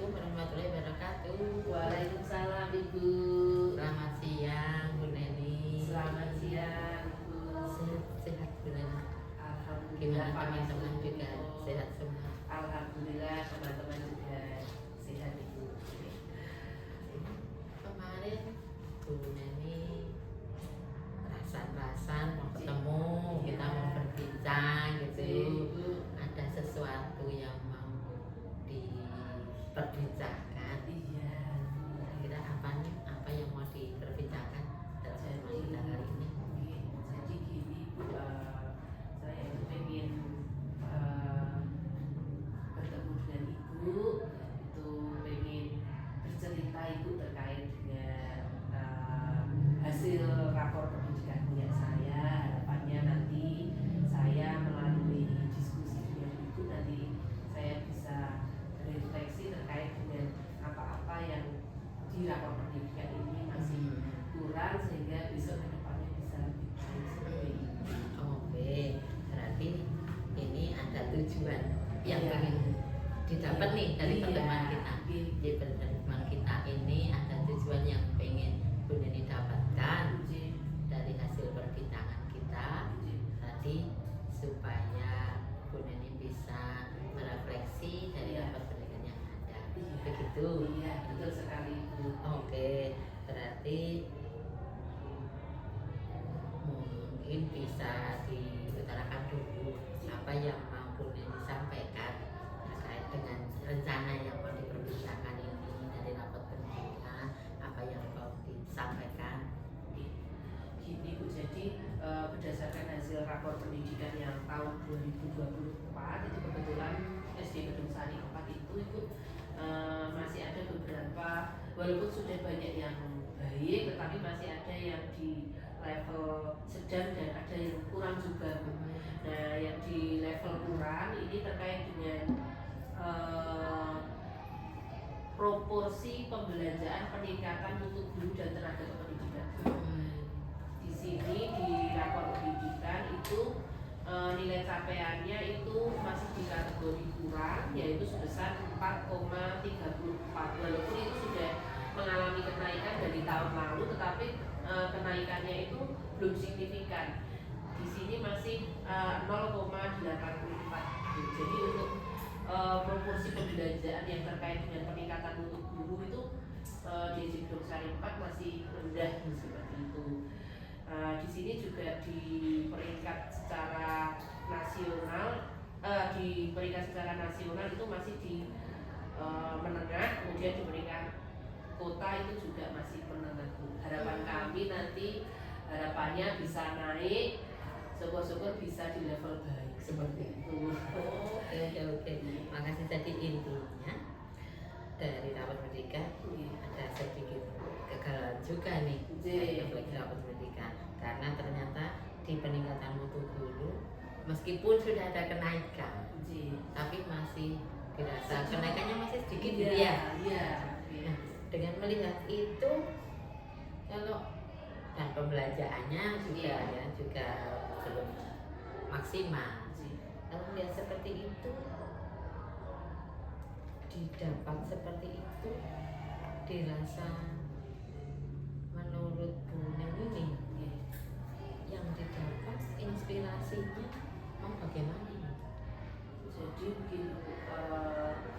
Assalamualaikum warahmatullahi wabarakatuh. Waalaikumsalam Ibu. Selamat siang Bu Neni. Selamat siang Ibu. Sehat Bu Neni. Alhamdulillah. Gimana teman-teman Pak juga Ibu. sehat semua? Alhamdulillah teman-teman juga sehat Ibu. Kemarin Bu Neni rasan-rasan mau ketemu, kita mau berbincang gitu. Ibu. Ada sesuatu yang mau diperbincangkan. Iya. Kira apa nih? Apa yang mau diperbincangkan dalam pertemuan kita hari ini? Jadi gini Bu, saya itu pengen bertemu dengan Ibu, itu pengen bercerita Ibu terkait dengan hasil rapor pendidikan punya saya. Harapannya nanti saya melalui diskusi dengan Ibu nanti saya bisa refleksi terkait dengan apa-apa yang di rapor pendidikan ini masih kurang sehingga besok ke depannya bisa lebih baik seperti ini. Oke, berarti ini ada tujuan yang Iya. ingin didapat nih dari Iya. pertemuan kita. Di pertemuan kita ini ada tujuan yang pengen Bu Neni dapatkan dari hasil perbincangan kita tadi, supaya Bu Neni bisa merefleksi dari Iya. rapor pendidikan yang ada. Iya. Begitu. Iya, betul sekali Bu. Oke, berarti mungkin bisa diutarakan dulu apa yang mau Bu Neni sampaikan terkait dengan rencana yang mau diperbincangkan ini dari rapat pendidikan, apa yang mau disampaikan. Gini Bu, jadi berdasarkan hasil rapor pendidikan yang tahun 2024 itu kebetulan SD Gedung Sari 4 itu masih ada beberapa, walaupun sudah banyak yang baik tetapi masih ada yang di level sedang dan ada yang kurang juga Bu. Nah yang di level kurang ini terkait dengan proporsi pembelanjaan peningkatan mutu guru dan tenaga kependidikan. Di sini di rapor pendidikan itu nilai capaiannya itu masih di kategori kurang, yaitu sebesar 4,34. Walaupun itu sudah mengalami kenaikan dari tahun lalu, tetapi kenaikannya itu belum signifikan. Di sini masih 0,84. Jadi untuk proporsi pembelanjaan yang terkait dengan peningkatan mutu guru itu di SD Gedung Sari 4 masih rendah seperti itu. Di sini juga di peringkat secara nasional, itu masih di menengah, kemudian di peringkat kota itu juga masih menengah. Harapan kami nanti harapannya bisa naik, syukur-syukur bisa di level baik seperti itu. Oke. Makasih. Tadi intinya dari rapat pendidikan ada sedikit kegagalan juga nih dari refleksi rapat pendidikan, karena ternyata di peningkatan mutu guru meskipun sudah ada kenaikan tapi masih dirasa kenaikannya masih sedikit gitu ya. Iya. Nah, dengan melihat itu, kalau dan pembelanjaannya juga juga belum maksimal. Kalau melihat seperti itu, didapat seperti itu, dirasa menurut Bu Neni yang didapat inspirasinya mau bagaimana? Jadi mungkin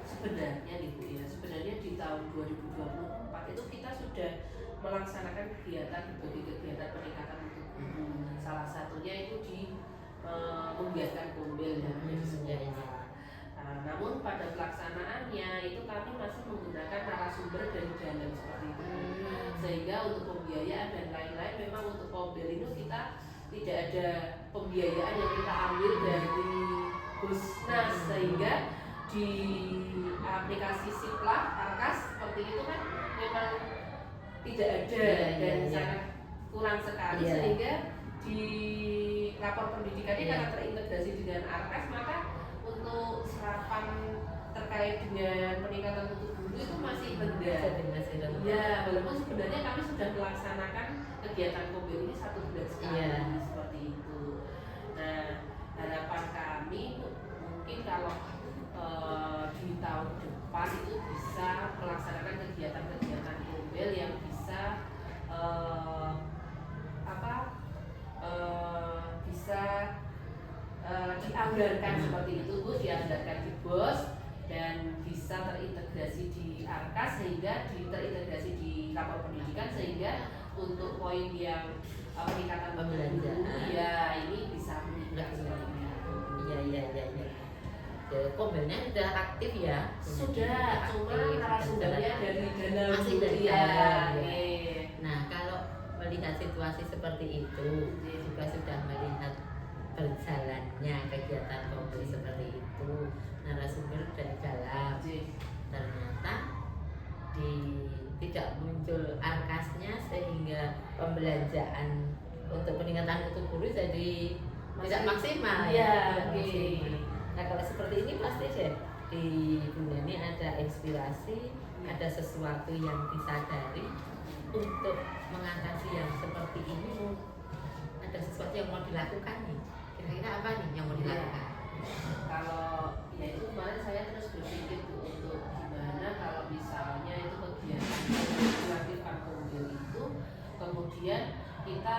sebenarnya nih Bu ya, sebenarnya di tahun 2024 itu kita sudah melaksanakan berbagai kegiatan peningkatan mutu guru. Salah satunya itu di membiarkan gombel yang menjadi sekolah. Namun pada pelaksanaannya itu kami masih menggunakan narasumber dari dalam seperti itu. Sehingga untuk pembiayaan dan lain-lain memang untuk gombel itu kita tidak ada pembiayaan yang kita ambil dari Busnas, sehingga di aplikasi Siplah, Arkas seperti itu kan memang tidak ada dan sangat kurang sekali, sehingga di rapor pendidikannya karena terintegrasi dengan Arkas, maka untuk serapan terkait dengan peningkatan mutu guru itu masih rendah. Ya, walaupun sebenarnya kami sudah melaksanakan kegiatan kombel ini 1 bulan sekali seperti itu. Nah, harapan kami mungkin kalau di tahun depan itu bisa dianggarkan seperti itu Bu, dianggarkan di BOS dan bisa terintegrasi di Arkas sehingga terintegrasi di kapal pendidikan sehingga untuk poin yang peningkatan Pembelajaran. ya ini bisa meningkat seperti itu. Iya. Ya, Kombelnya sudah aktif ya? Sudah, cuma narasumbernya dari dalam masih dari ya. dalam. Oke. Nah, kalau melihat situasi seperti itu, juga sudah melihat berjalannya kegiatan Kombel seperti itu, narasumber dari dalam, ternyata tidak muncul Arkasnya sehingga pembelanjaan untuk peningkatan mutu guru jadi tidak maksimal ya. Tidak maksimal. Nah, kalau seperti ini pasti deh di Bu Neni ada inspirasi, ada sesuatu yang disadari untuk mengatasi yang seperti ini. Ada sesuatu yang mau dilakukan nih. Kira-kira apa nih yang mau dilakukan? Kalau ya itu kemarin saya terus berpikir tuh untuk gimana kalau misalnya itu kegiatan kreatif Kombel itu kemudian kita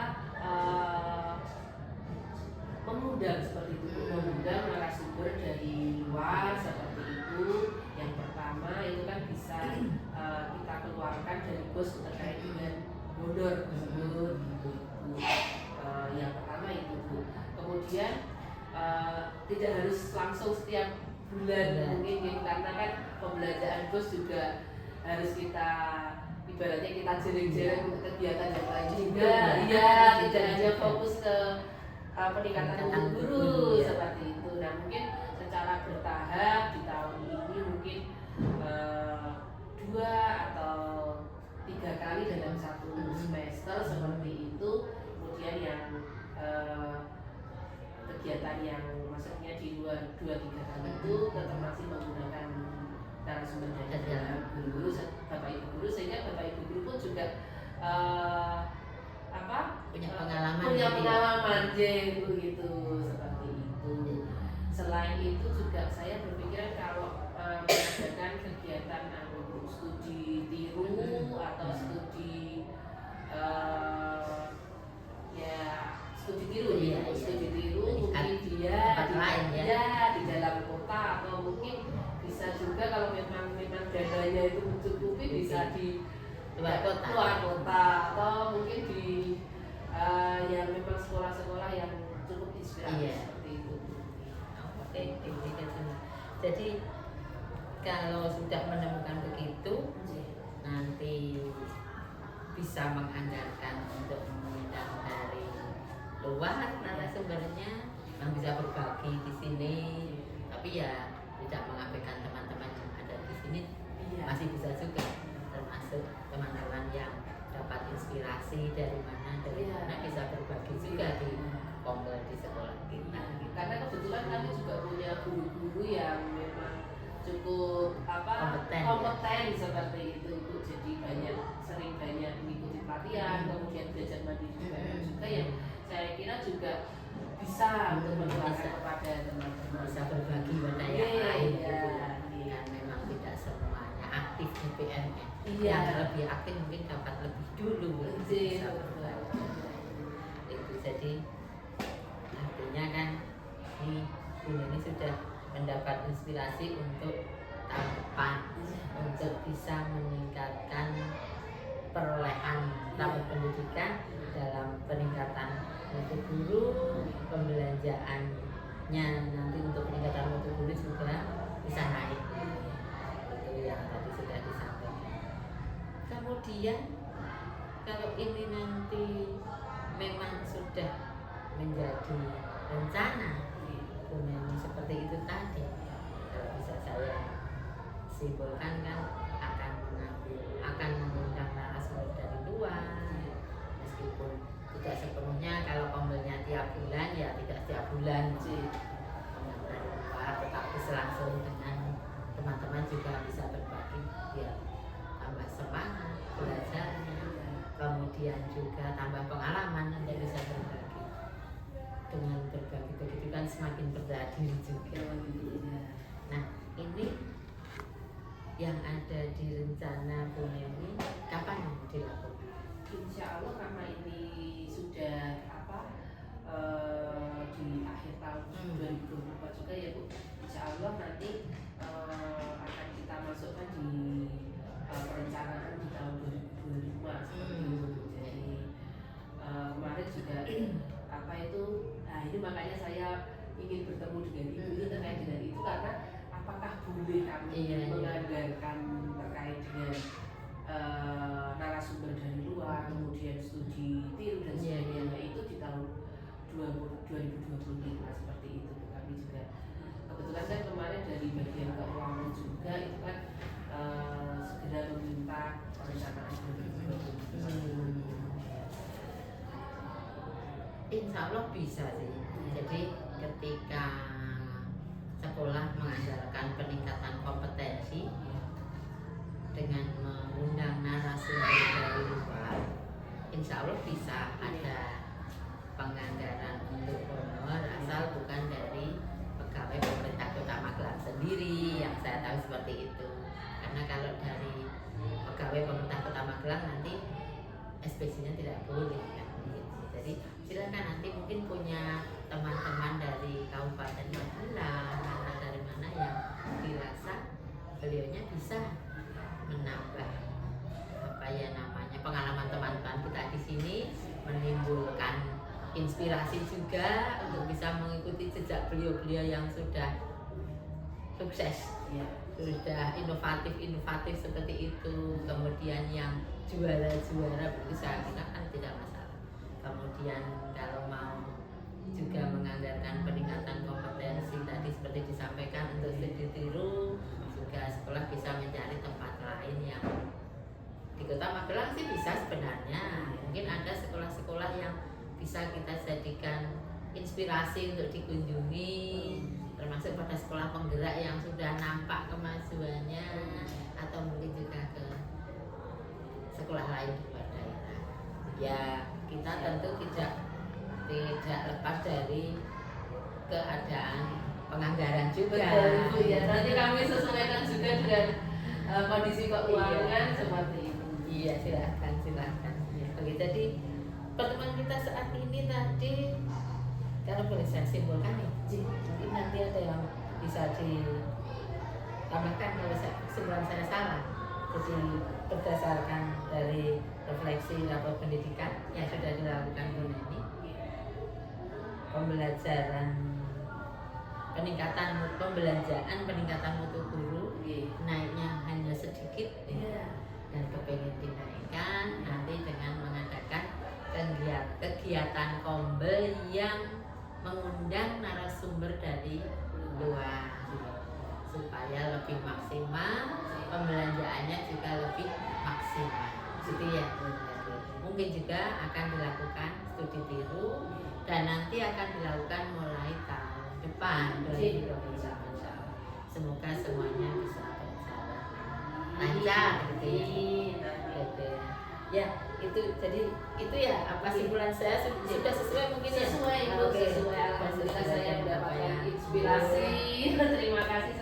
mengundang seperti itu, mengundang narasumber dari luar seperti itu. Yang pertama itu kan bisa kita keluarkan dari BOS terkait dengan honor tersebut. Yang pertama itu Bu. Kemudian tidak harus langsung setiap bulan mungkin gitu, karena kan pembelajaran BOS juga harus kita ibaratnya kita jereng-jereng untuk kegiatan yang lain juga. Iya, tidak hanya fokus ke peningkatan mutu guru seperti itu. Nah mungkin secara bertahap di tahun ini mungkin 2 atau 3 kali dalam satu semester seperti itu. Kemudian yang kegiatan yang maksudnya di luar 2-3 kali itu tetap masih menggunakan narasumber dari guru-guru, bapak ibu guru, sehingga bapak ibu guru pun juga punya pengalaman begitu seperti itu. Selain itu juga saya berpikir kalau mengadakan kegiatan studi tiru atau studi studi tiru mungkin dia di dalam kota atau mungkin bisa juga kalau memang dananya itu mencukupi bisa di luar kota atau mungkin di yang memang sekolah-sekolah yang cukup inspiratif seperti itu. Oke. Jadi kalau sudah menemukan begitu, nanti bisa menganggarkan untuk mengundang dari luar narasumbernya yang bisa berbagi di sini, tapi ya tidak mengabaikan teman-teman yang ada di sini. Masih bisa juga, termasuk teman-teman yang dapat inspirasi dari mana bisa berbagi juga di Kombel di sekolah kita. Karena kebetulan kami juga punya guru-guru yang memang cukup kompeten seperti itu Bu. Jadi sering banyak mengikuti pelatihan, kemudian belajar mandiri juga yang saya kira juga bisa untuk menularkan kepada teman-teman, bisa berbagi pada yang lain. Dan memang tidak semuanya aktif di PNN. Yang lebih aktif mungkin dapat lebih dulu bisa berbagi. Itu jadi artinya kan ini Bu Neni sudah mendapat inspirasi untuk tahun depan untuk bisa meningkatkan perolehan tahun pendidikan dalam peningkatan mutu guru, pembelanjaannya nanti untuk peningkatan mutu guru juga bisa naik. Itu yang tadi sudah disampaikan. Kemudian kalau ini nanti memang sudah menjadi rencana Bu Neni seperti itu tadi, kalau bisa saya simpulkan kan akan mengundang narasumber dari luar, meskipun tidak sepenuhnya kalau Kombelnya tiap bulan ya tidak tiap bulan mengundang dari luar, tetapi selangsung dengan teman-teman juga bisa berbagi biar tambah semangat belajarnya, kemudian juga tambah pengalaman Anda bisa berbagi. Dengan berbagi begitu kan semakin percaya diri juga. Nah ini yang ada di rencana Bu Neni kapan yang dilakukan? Insya Allah karena ini sudah di akhir tahun 2024 juga ya Bu. Insya Allah nanti akan kita masukkan di perencanaan di tahun 2025 seperti itu. Jadi kemarin juga apa itu, nah ini makanya saya ingin bertemu dengan Ibu itu terkait dengan itu, karena apakah boleh kami menganggarkan terkait dengan narasumber dari luar, kemudian studi tiru dan sebagainya itu di tahun 2025 seperti itu. Kami juga kebetulan kan kemarin dari bagian keuangan juga itu kan segera meminta perencanaan 2025. Insya Allah bisa sih. Jadi ketika sekolah mengandalkan peningkatan kompetensi dengan mengundang narasumber dari luar, insya Allah bisa ada penganggaran untuk honor asal bukan dari pegawai pemerintah Kota Magelang sendiri, yang saya tahu seperti itu. Karena kalau dari pegawai pemerintah Kota Magelang nanti SPC-nya tidak boleh kan. Jadi silakan nanti mungkin punya teman-teman dari Kabupaten Magelang atau dari mana yang dirasa beliaunya bisa menambah apa ya namanya pengalaman teman-teman kita di sini, menimbulkan inspirasi juga untuk bisa mengikuti jejak beliau-beliau yang sudah sukses, sudah inovatif seperti itu. Kemudian yang juara berusaha kita kan tidak masalah. Kemudian kalau mau juga menganggarkan peningkatan kompetensi tadi seperti disampaikan untuk studi tiru, juga sekolah bisa mencari tempat lain yang di Kota Magelang sih bisa sebenarnya. Mungkin ada sekolah-sekolah yang bisa kita jadikan inspirasi untuk dikunjungi, termasuk pada sekolah penggerak yang sudah nampak kemajuannya, atau mungkin juga ke sekolah lain di luar daerah. Ya kita tentu tidak lepas dari keadaan penganggaran juga. Betul, ya. Nanti kami sesuaikan juga dengan kondisi keuangan seperti itu. Iya, silakan. Oke, jadi pertemuan kita saat ini tadi, kalau boleh saya simpulkan nih, mungkin nanti ada yang bisa ditambahkan kalau kesimpulan saya salah. Jadi berdasarkan dari refleksi rapor pendidikan yang sudah dilakukan Bu Neni, peningkatan mutu guru naiknya hanya sedikit dan kepengen dinaikkan nanti dengan mengadakan kegiatan kombel yang mengundang narasumber dari luar supaya lebih maksimal, pembelanjaannya juga lebih maksimal, gitu ya. Mungkin juga akan dilakukan studi tiru dan nanti akan dilakukan mulai tahun depan 2020. Semoga semuanya bisa berjalan lancar, gitu ya. Itu jadi itu ya apa simpulan saya sudah sesuai mungkin ya. Sesuai, alhamdulillah saya mendapatkan inspirasi. Terima kasih.